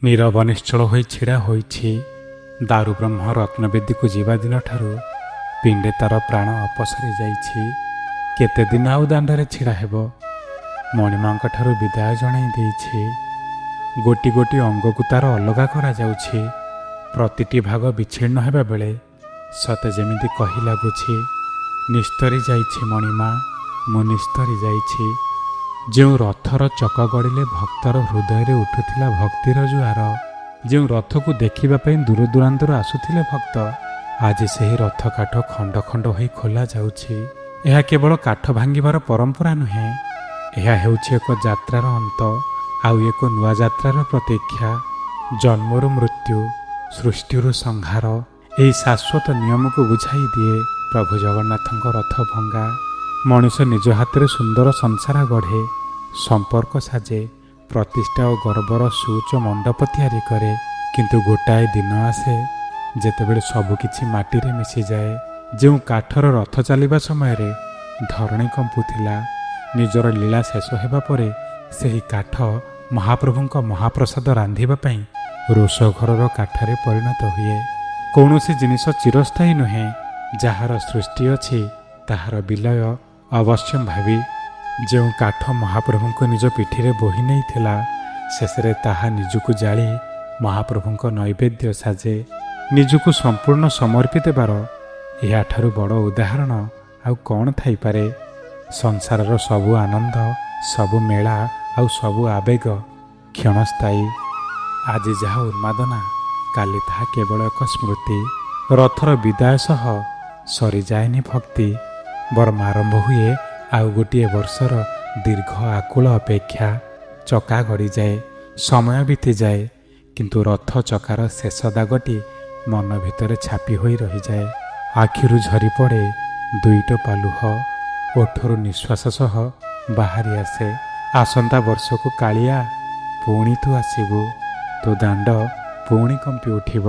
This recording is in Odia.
ନୀରବ ନିଶ୍ଚଳ ହୋଇ ଛିଡ଼ା ହୋଇଛି। ଦାରୁ ବ୍ରହ୍ମ ରତ୍ନବେଦୀକୁ ଯିବା ଦିନଠାରୁ ପିଣ୍ଡେ ତାର ପ୍ରାଣ ଅପସରି ଯାଇଛି। କେତେ ଦିନ ଆଉ ଦାଣ୍ଡରେ ଛିଡ଼ା ହେବ? ମଣିମାଙ୍କଠାରୁ ବିଦାୟ ଜଣାଇ ଦେଇଛି। ଗୋଟି ଗୋଟି ଅଙ୍ଗକୁ ତାର ଅଲଗା କରାଯାଉଛି। ପ୍ରତିଟି ଭାଗ ବିଚ୍ଛିନ୍ନ ହେବା ବେଳେ ସତେ ଯେମିତି କହି ଲାଗୁଛି, ନିସ୍ତରି ଯାଇଛି ମଣିମା, ମୁଁ ନିସ୍ତରି ଯାଇଛି। ଯେଉଁ ରଥର ଚକ ଗଡ଼ିଲେ ଭକ୍ତର ହୃଦୟରେ ଉଠୁଥିଲା ଭକ୍ତିର ଜୁଆର, ଯେଉଁ ରଥକୁ ଦେଖିବା ପାଇଁ ଦୂରଦୂରାନ୍ତରୁ ଆସୁଥିଲେ ଭକ୍ତ, ଆଜି ସେହି ରଥ କାଠ ଖଣ୍ଡ ଖଣ୍ଡ ହୋଇ ଖୋଲା ଯାଉଛି। ଏହା କେବଳ କାଠ ଭାଙ୍ଗିବାର ପରମ୍ପରା ନୁହେଁ, ଏହା ହେଉଛି ଏକ ଯାତ୍ରାର ଅନ୍ତ, ଆଉ ଏକ ନୂଆ ଯାତ୍ରାର ପ୍ରତୀକ୍ଷା। ଜନ୍ମରୁ ମୃତ୍ୟୁ, ସୃଷ୍ଟିରୁ ସଂହାର, ଏହି ଶାଶ୍ୱତ ନିୟମକୁ ବୁଝାଇ ଦିଏ ପ୍ରଭୁ ଜଗନ୍ନାଥଙ୍କ ରଥ ଭଙ୍ଗା। ମଣିଷ ନିଜ ହାତରେ ସୁନ୍ଦର ସଂସାର ଗଢ଼େ, ସମ୍ପର୍କ ସାଜେ, ପ୍ରତିଷ୍ଠା ଓ ଗର୍ବର ସୁଉଚ୍ଚ ମଣ୍ଡପ ତିଆରି କରେ। କିନ୍ତୁ ଗୋଟାଏ ଦିନ ଆସେ ଯେତେବେଳେ ସବୁକିଛି ମାଟିରେ ମିଶିଯାଏ। ଯେଉଁ କାଠର ରଥ ଚାଲିବା ସମୟରେ ଧରଣୀ କମ୍ପୁଥିଲା, ନିଜର ଲୀଳା ଶେଷ ହେବା ପରେ ସେହି କାଠ ମହାପ୍ରଭୁଙ୍କ ମହାପ୍ରସାଦ ରାନ୍ଧିବା ପାଇଁ ରୋଷଘରର କାଠରେ ପରିଣତ ହୁଏ। କୌଣସି ଜିନିଷ ଚିରସ୍ଥାୟୀ ନୁହେଁ। ଯାହାର ସୃଷ୍ଟି ଅଛି ତାହାର ବିଲୟ ଅବଶ୍ୟମ୍ଭାବୀ। ଯେଉଁ କାଠ ମହାପ୍ରଭୁଙ୍କ ନିଜ ପିଠିରେ ବୋହି ନେଇଥିଲା, ଶେଷରେ ତାହା ନିଜକୁ ଜାଳି ମହାପ୍ରଭୁଙ୍କ ନୈବେଦ୍ୟ ସାଜେ। ନିଜକୁ ସମ୍ପୂର୍ଣ୍ଣ ସମର୍ପି ଦେବାର ଏହାଠାରୁ ବଡ଼ ଉଦାହରଣ ଆଉ କ'ଣ ଥାଇପାରେ? ସଂସାରର ସବୁ ଆନନ୍ଦ, ସବୁ ମେଳା ଆଉ ସବୁ ଆବେଗ କ୍ଷଣସ୍ଥାୟୀ। ଆଜି ଯାହା ଉନ୍ମାଦନା, କାଲି ତାହା କେବଳ ଏକ ସ୍ମୃତି। ରଥର ବିଦାୟ ସହ ସରିଯାଏନି ଭକ୍ତି, ବରଂ ଆରମ୍ଭ ହୁଏ ଆଉ ଗୋଟିଏ ବର୍ଷର ଦୀର୍ଘ ଆକୁଳ ଅପେକ୍ଷା। ଚକା ଗଡ଼ିଯାଏ, ସମୟ ବିତିଯାଏ, କିନ୍ତୁ ରଥ ଚକାର ଶେଷ ଦାଗଟି ମନ ଭିତରେ ଛାପି ହୋଇ ରହିଯାଏ। ଆଖିରୁ ଝରି ପଡ଼େ ଦୁଇ ଟୋପା ଲୁହ, ଓଠରୁ ନିଶ୍ୱାସ ସହ ବାହାରି ଆସେ, ଆସନ୍ତା ବର୍ଷକୁ କାଳିଆ ପୁଣି ତୁ ଆସିବୁ, ତୋ ଦାଣ୍ଡ ପୁଣି କମ୍ପି ଉଠିବ।